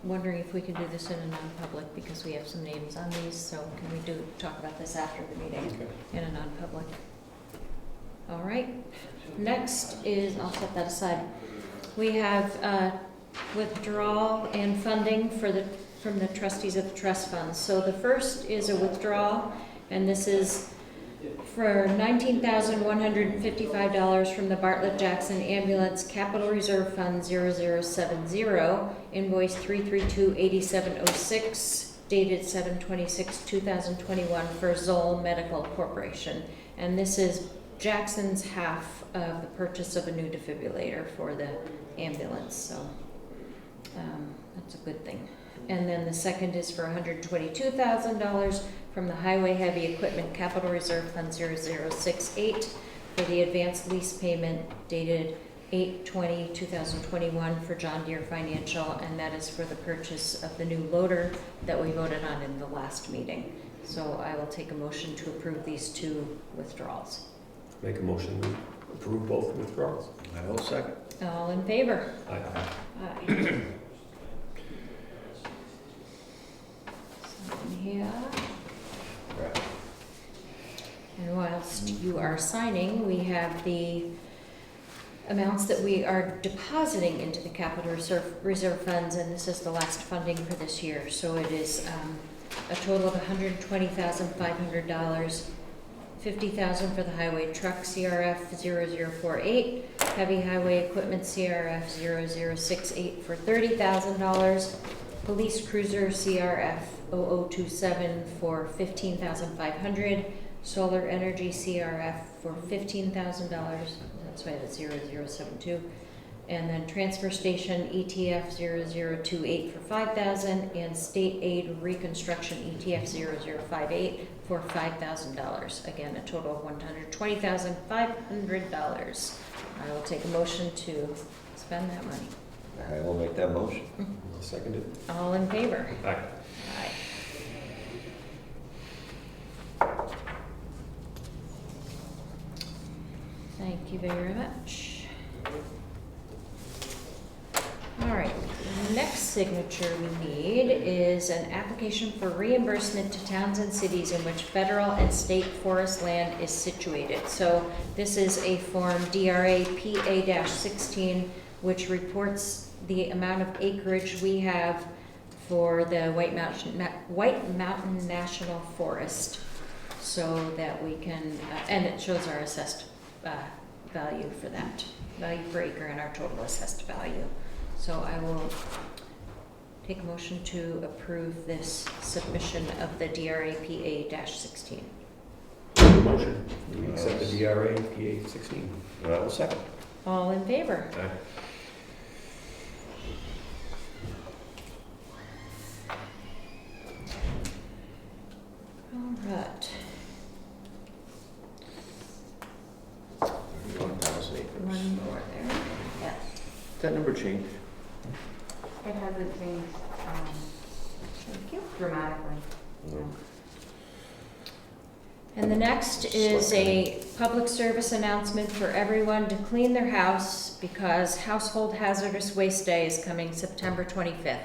wondering if we can do this in a non-public, because we have some names on these, so can we talk about this after the meeting Okay. in a non-public? All right, next is, I'll set that aside. We have withdrawal and funding from the trustees of the trust funds. So the first is a withdrawal, and this is for $19,155 from the Bartlett Jackson Ambulance Capital Reserve Fund 0070, invoice 3328706, dated 7/26/2021 for Zoll Medical Corporation. And this is Jackson's half of the purchase of a new defibrillator for the ambulance, so that's a good thing. And then the second is for $122,000 from the Highway Heavy Equipment Capital Reserve Fund 0068 for the advanced lease payment dated 8/20/2021 for John Deere Financial, and that is for the purchase of the new loader that we voted on in the last meeting. So I will take a motion to approve these two withdrawals. Make a motion to approve both withdrawals. I will second. All in favor? Aye. Aye. Sign here. And whilst you are signing, we have the amounts that we are depositing into the capital reserve funds, and this is the last funding for this year. So it is a total of $120,500, $50,000 for the highway truck CRF 0048, heavy highway equipment CRF 0068 for $30,000, police cruiser CRF 0027 for $15,500, solar energy CRF for $15,000. That's why that's 0072. And then transfer station ETF 0028 for $5,000, and state aid reconstruction ETF 0058 for $5,000. Again, a total of $120,500. I will take a motion to spend that money. I will make that motion. I'll second it. All in favor? Aye. Aye. Thank you very much. All right, the next signature we need is an application for reimbursement to towns and cities in which federal and state forest land is situated. So this is a form DRA PA-16, which reports the amount of acreage we have for the White Mountain National Forest, so that we can, and it shows our assessed value for that, value per acre, and our total assessed value. So I will take a motion to approve this submission of the DRA PA-16. Motion. We accept the DRA PA 16. I will second. All in favor? Aye. All right. 1,000 acres. One more there. Yes. Does that number change? It hasn't changed Thank you. dramatically. No. And the next is a public service announcement for everyone to clean their house because Household Hazardous Waste Day is coming September 25th.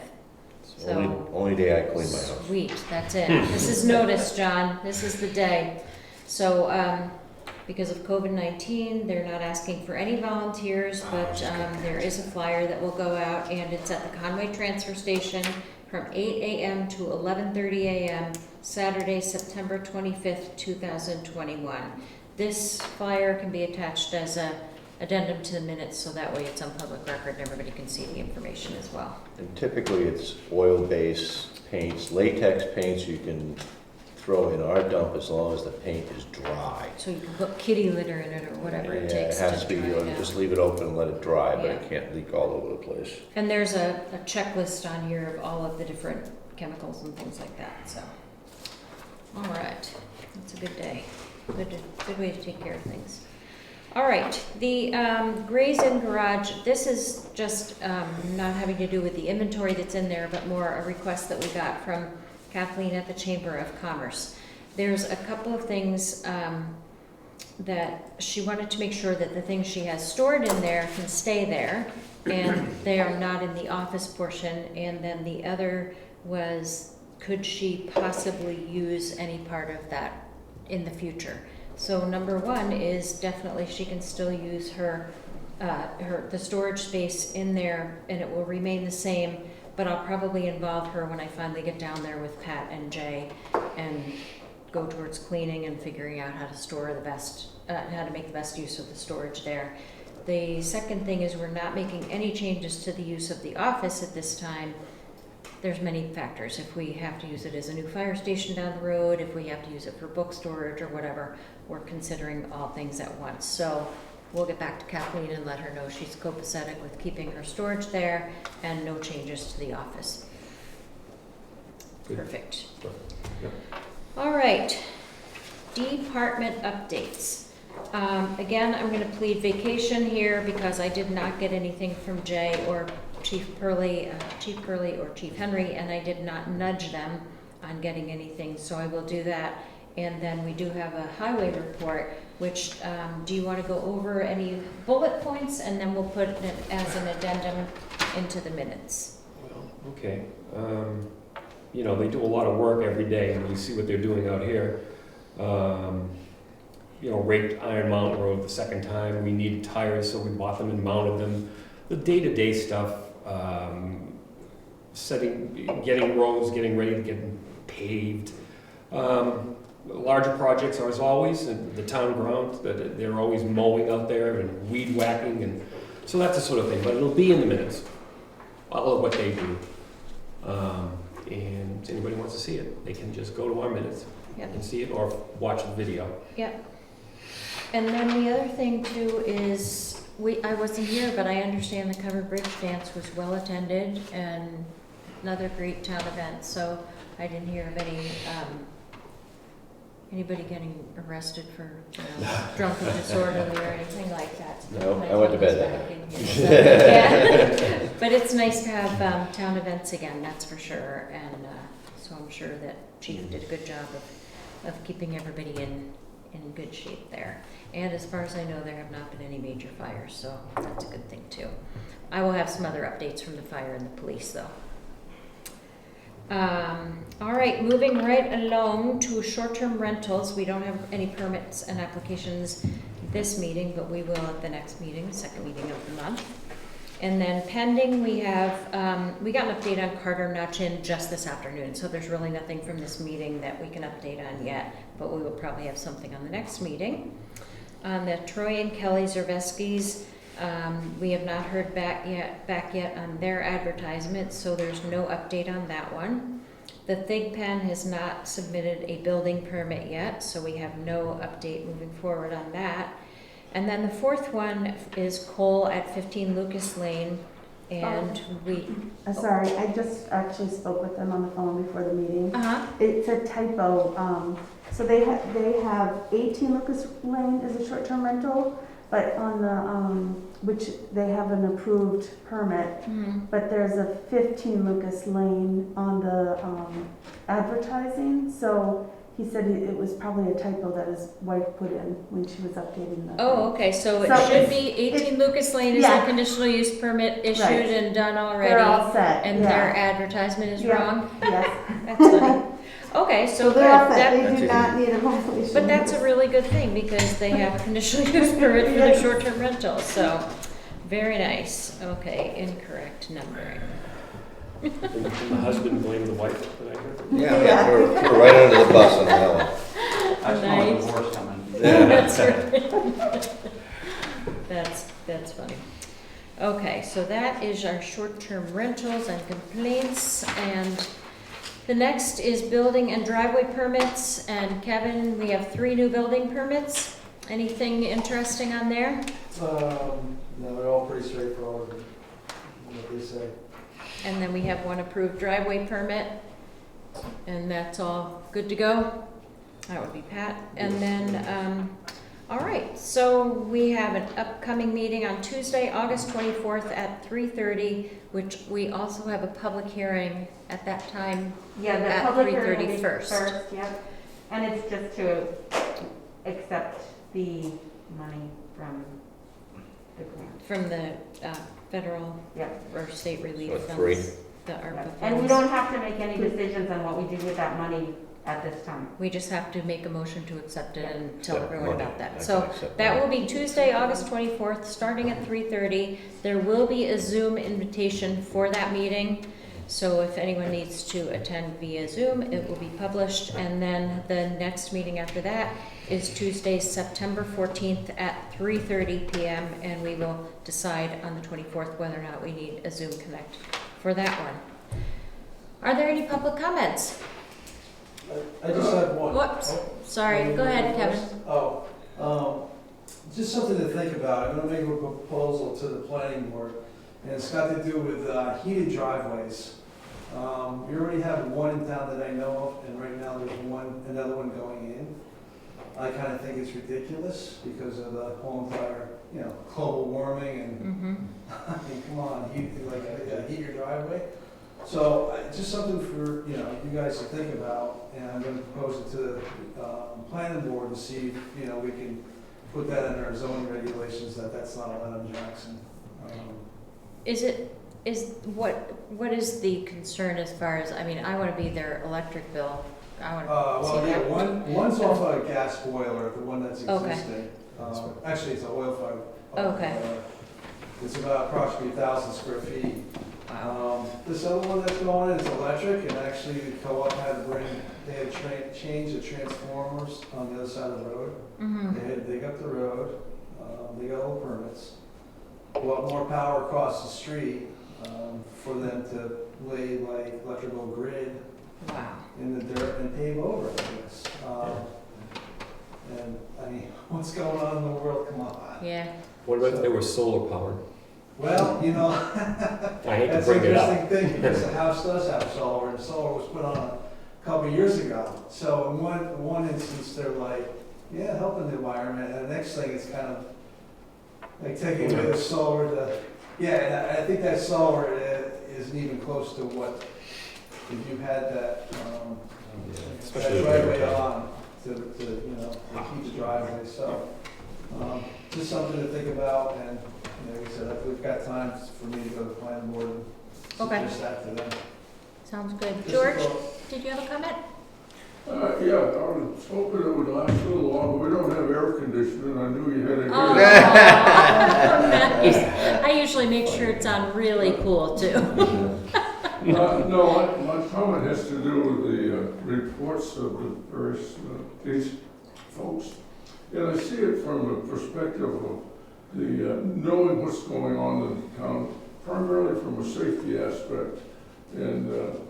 It's the only day I clean my house. Sweet, that's it. This is notice, John. This is the day. So, because of COVID-19, they're not asking for any volunteers, but there is a flyer that will go out, and it's at the Conway Transfer Station from 8 a.m. to 11:30 a.m. Saturday, September 25th, 2021. This flyer can be attached as a addendum to the minutes, so that way it's on public record and everybody can see the information as well. And typically it's oil-based paints, latex paints you can throw in our dump as long as the paint is dry. So you can put kitty litter in it or whatever it takes it has to be, dry you it out. just leave it open and let it dry, but Yeah. it can't leak all over the place. And there's a checklist on here of all of the different chemicals and things like that, so. All right, that's a good day. Good way to take care of things. All right, the Gray's Inn Garage, this is just not having to do with the inventory that's in there, but more a request that we got from Kathleen at the Chamber of Commerce. There's a couple of things that she wanted to make sure that the things she has stored in there can stay there, and they are not in the office portion. And then the other was, could she possibly use any part of that in the future? So number one is definitely she can still use the storage space in there, and it will remain the same. But I'll probably involve her when I finally get down there with Pat and Jay and go towards cleaning and figuring out how to store the best, how to make the best use of the storage there. The second thing is we're not making any changes to the use of the office at this time. There's many factors. If we have to use it as a new fire station down the road, if we have to use it for book storage or whatever, we're considering all things at once. So we'll get back to Kathleen and let her know she's copacetic with keeping her storage there and no changes to the office. Good. Perfect. Yep. All right, department updates. Again, I'm gonna plead vacation here because I did not get anything from Jay or Chief Curley or Chief Henry, and I did not nudge them on getting anything, so I will do that. And then we do have a highway report, which, do you want to go over any bullet points, and then we'll put it as an addendum into the minutes? Well, okay. You know, they do a lot of work every day, and you see what they're doing out here. You know, raked Iron Mountain Road the second time. We needed tires, so we bought them and mounted them. The day-to-day stuff, getting roads, getting ready to get paved. Larger projects are as always, and the town ground, that they're always mowing out there and weed whacking, and so that's the sort of thing, but it'll be in the minutes, all of what they do. And if anybody wants to see it, they can just go to our minutes Yep. and see it, or watch the video. Yep. And then the other thing too is, I wasn't here, but I understand the Covered Bridge Dance was well attended and another great town event, so I didn't hear of anybody getting arrested for, drunk and disorderly or anything like that. No, My I went to bed phone that was back in here, so, yeah. But it's nice to have town events again, that's for sure, and so I'm sure that Chief did a good job of keeping everybody in good shape there. And as far as I know, there have not been any major fires, so that's a good thing too. I will have some other updates from the fire and the police though. All right, moving right along to short-term rentals. We don't have any permits and applications this meeting, but we will at the next meeting, the second meeting of the month. And then pending, we have, we got an update on Carter Nutchin just this afternoon, so there's really nothing from this meeting that we can update on yet, but we will probably have something on the next meeting. On the Troy and Kelly Zerveskis, we have not heard back yet on their advertisement, so there's no update on that one. The Thig Pen has not submitted a building permit yet, so we have no update moving forward on that. And then the fourth one is Cole at 15 Lucas Lane, and Sorry, I just actually spoke with them on the phone before the meeting. Uh-huh. It's a typo. So they have 18 Lucas Lane as a short-term rental, but on the, which they have an approved permit, but there's a 15 Lucas Lane on the advertising. So He said it was probably a typo that his wife put in when she was updating the. Oh, okay, so it So should it's- be 18 Lucas Lane is yeah. a conditional use permit issued Right. and done already. They're all set, And their yeah. advertisement is Yeah. wrong? Yes. That's funny. Okay, so So good. they're all set. That- They do That's not need a violation. But that's a really good thing because they have a conditional use permit for their Yes. short-term rentals, so very nice. Okay, incorrect numbering. And the husband blamed the wife, did I hear? Yeah, we're right under the bus on that one. I smell a Nice. divorce coming. That's right. That's funny. Okay, so that is our short-term rentals and complaints, and the next is building and driveway permits, and Kevin, we have 3 new building permits. Anything interesting on there? No, they're all pretty straightforward, what they say. And then we have 1 approved driveway permit, and that's all good to go? That would be Pat. And then, all right, so we have an upcoming meeting on Tuesday, August 24th at 3:30, which we also have a public hearing at that time. Yeah, the At public hearing will be 3:30 first. Yep. And it's just to accept the money from the grant. From the federal Yep. or state relief So funds. 3. The ARPA funds. And we don't have to make any decisions on what we do with that money at this time. We just have to make a motion to accept it and tell Accept everyone money. about I that. can So accept that money. will be Tuesday, August 24th, starting at 3:30. There will be a Zoom invitation for that meeting. So if anyone needs to attend via Zoom, it will be published. And then the next meeting after that is Tuesday, September 14th at 3:30 p.m. And we will decide on the 24th whether or not we need a Zoom Connect for that one. Are there any public comments? I just had one. Whoops, sorry, go ahead, Kevin. Just something to think about. I'm gonna make a proposal to the planning board, and it's got to do with heated driveways. We already have one in town that I know of, and right now there's another one going in. I kind of think it's ridiculous because of the whole entire, global warming and, Mm-hmm. I mean, come on, heat your driveway. So, just something for, you guys to think about, and I'm gonna propose it to the, planning board to see if, we can put that in our zoning regulations, that's not allowed in Jackson. What is the concern as far as, I mean, I want to be their electric bill. I want to see Well, yeah, that. one's off a gas boiler, the one that's Okay. existing. Actually, it's an oil fire. Okay. It's about approximately 1,000 square feet. Wow. This other one that's going in is electric, and actually the co-op had to change the transformers on the other side of the road. Mm-hmm. They had to dig up the road, they got all the permits. A lot more power across the street, for them to lay like electrical grid Wow. in the dirt and pave over, I guess. And, I mean, what's going on in the world, come on. Yeah. What about if they were solar powered? Well, I hate to that's an bring it up. interesting thing, because the house does have solar, and solar was put on a couple of years ago. So in one instance, they're like, yeah, helping the environment, and the next thing is kind of like taking away the solar to, yeah, and I think that solar isn't even close to what, if you had that, Especially that the driveway winter time. on to keep the driveway, so, just something to think about, and, like I said, we've got time for me to go to the planning board and Okay. suggest that to them. Sounds good. Just a George, thought. did you have a comment? Yeah, I was hoping it would last a little longer. We don't have air conditioning. I knew you had a Oh, nice. I usually make sure it's on really cool too. No, my comment has to do with the reports of the various these folks. And I see it from the perspective of the knowing what's going on in the town, primarily from a safety aspect. And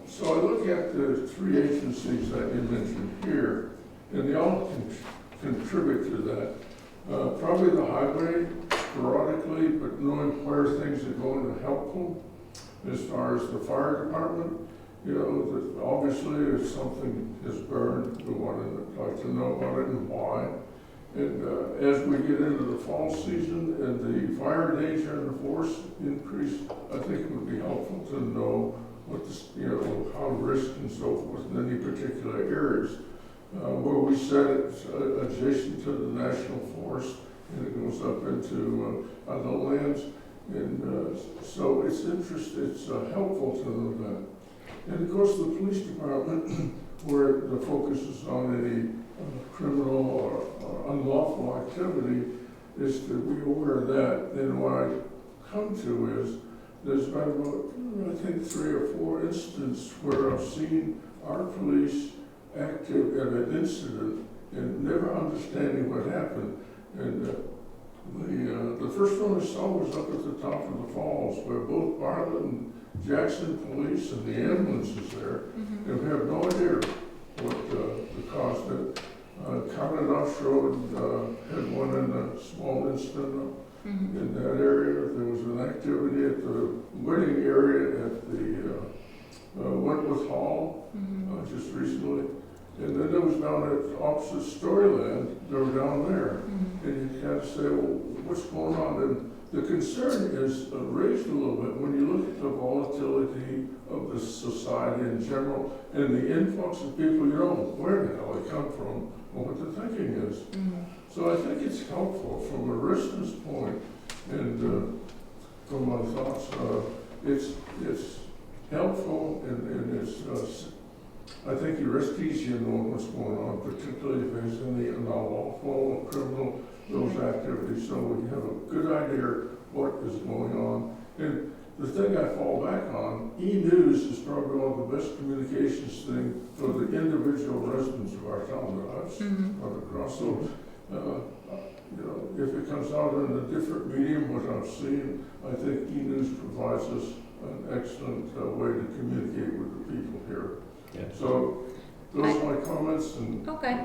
so I look at the 3 agencies that you mentioned here, and they all contribute to that. Probably the highway sporadically, but knowing where things are going to help them. As far as the fire department, that obviously if something is burned, we want to like to know about it and why. And as we get into the fall season and the fire danger and the force increase, I think it would be helpful to know what the, how risk and so forth in any particular areas. where we set it adjacent to the National Forest, and it goes up into other lands. And so it's helpful to them then. And of course, the police department, where the focus is on any criminal or unlawful activity, is to be aware of that. Then what I come to is, there's been about, I think, 3 or 4 instances where I've seen our police active at an incident and never understanding what happened. And the first one I saw was up at the top of the falls, where both Bartlett and Jackson police and the ambulances there, and we have no idea what the cause of it. Connet Offshore had one in a small incident in that area. There was an activity at the wedding area at the Wentworth Hall just recently. And then there was down at opposite Storyland, they were down there. And you kind of say, well, what's going on? And the concern is raised a little bit when you look at the volatility of the society in general and the influx of people, you don't know where the hell they come from or what the thinking is. So I think it's helpful from a resident's point and from my thoughts, it's helpful and it's I think you rest easier knowing what's going on, particularly if there's any unlawful or criminal, those activities. So we have a good idea what is going on. And the thing I fall back on, e-news is probably one of the best communications thing for the individual residents of our town that I've run across. So, you know, if it comes out in a different medium, what I've seen, I think e-news provides us an excellent way to communicate with the people here. Yeah. So those are my comments. And Okay,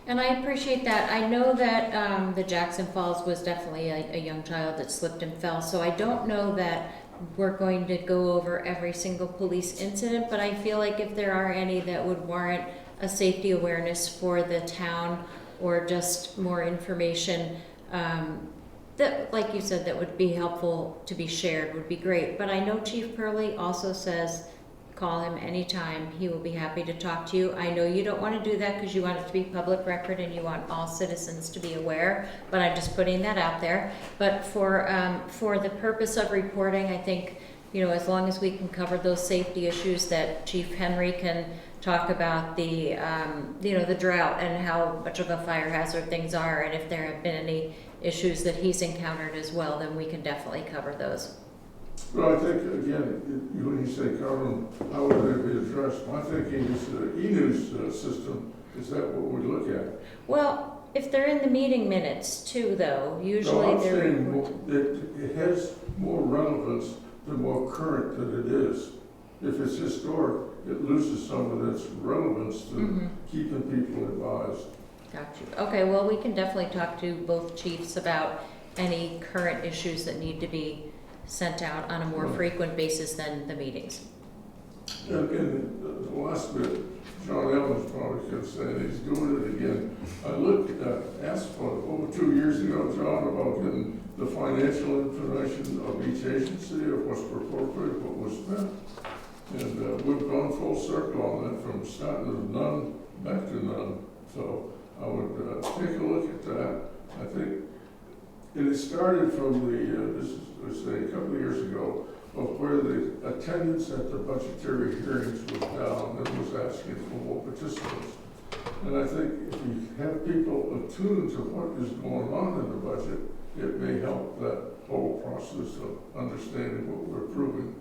and I appreciate that. I know that the Jackson Falls was definitely a young child that slipped and fell, so I don't know that we're going to go over every single police incident, but I feel like if there are any that would warrant a safety awareness for the town or just more information, that, like you said, that would be helpful to be shared would be great. But I know Chief Purley also says call him anytime. He will be happy to talk to you. I know you don't want to do that because you want it to be public record and you want all citizens to be aware, but I'm just putting that out there. But for the purpose of reporting, I think, you know, as long as we can cover those safety issues, that Chief Henry can talk about the, you know, the drought and how much of a fire hazard things are, and if there have been any issues that he's encountered as well, then we can definitely cover those. Well, I think, again, when you say cover them, how would they be addressed? My thinking is the e-news system, is that what we look at? Well, if they're in the meeting minutes too, though, usually no, I'm they're... saying that it has more relevance the more current that it is. If it's historic, it loses some of its relevance to keeping people advised. Got you. Okay, well, we can definitely talk to both chiefs about any current issues that need to be sent out on a more frequent basis than the meetings. And the last bit, John Evans probably could say, and he's doing it again. I looked asked for over 2 years ago, John, about getting the financial information of each agency of what's appropriate, what was spent. And we've gone full circle on that, from starting with none back to none. So I would take a look at that. I think, and it started from the, this is, let's say, a couple of years ago, of where the attendance at the budgetary hearings was down and was asking for more participants. And I think if you have people attuned to what is going on in the budget, it may help that whole process of understanding what we're approving.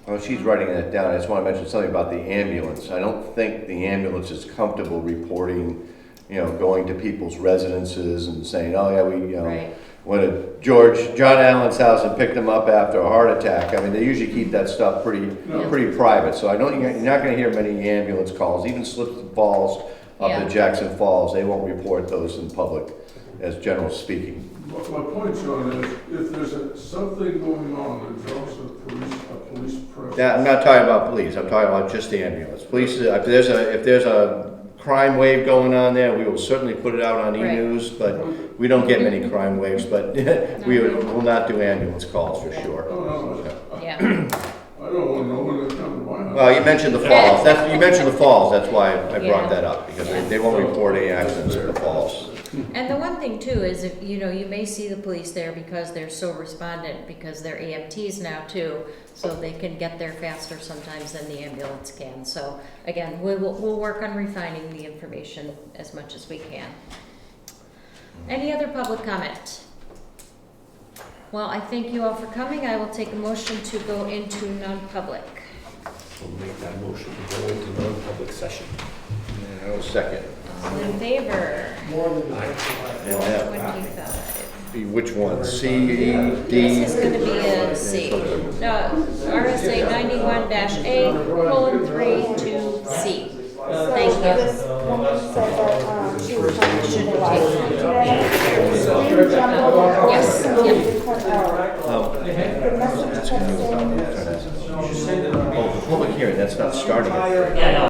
Well, she's writing that down. I just want to mention something about the ambulance. I don't think the ambulance is comfortable reporting, you know, going to people's residences and saying, oh yeah, we, you know, Right. went to John Allen's house and picked him up after a heart attack. I mean, they usually keep that stuff pretty private. So I don't, you're not going to hear many ambulance calls, even slips and falls up at Jackson Falls. They won't report those in public, as general speaking. My point, John, is if there's something going on that draws a police presence. I'm not talking about police. I'm talking about just the ambulance. Police, if there's a crime wave going on there, we will certainly put it out on e-news, but we don't get many crime waves, but we will not do ambulance calls for sure. Oh, no. Yeah. I don't want to know when they come to my house. Well, you mentioned the falls, you mentioned the falls, that's why I Yeah. brought that up, because they won't report any accidents at the falls. And the one thing too is if, you know, you may see the police there because they're so respondent, because they're EMTs now too, so they can get there faster sometimes than the ambulance can. So again, we'll work on refining the information as much as we can. Any other public comment? Well, I thank you all for coming. I will take a motion to go into non-public. We'll make that motion to go into non-public session. And I will second. All in favor? Yeah. 25. Which one, C, E, D? This is gonna be a C. No, RSA 91-A:3 to C. Thank you. This woman said that, she was trying to shoot the light today. Screen jumbled, Yes, somebody cut out. The message That's kept gonna saying, Oh, the public hearing, that's not starting at 3.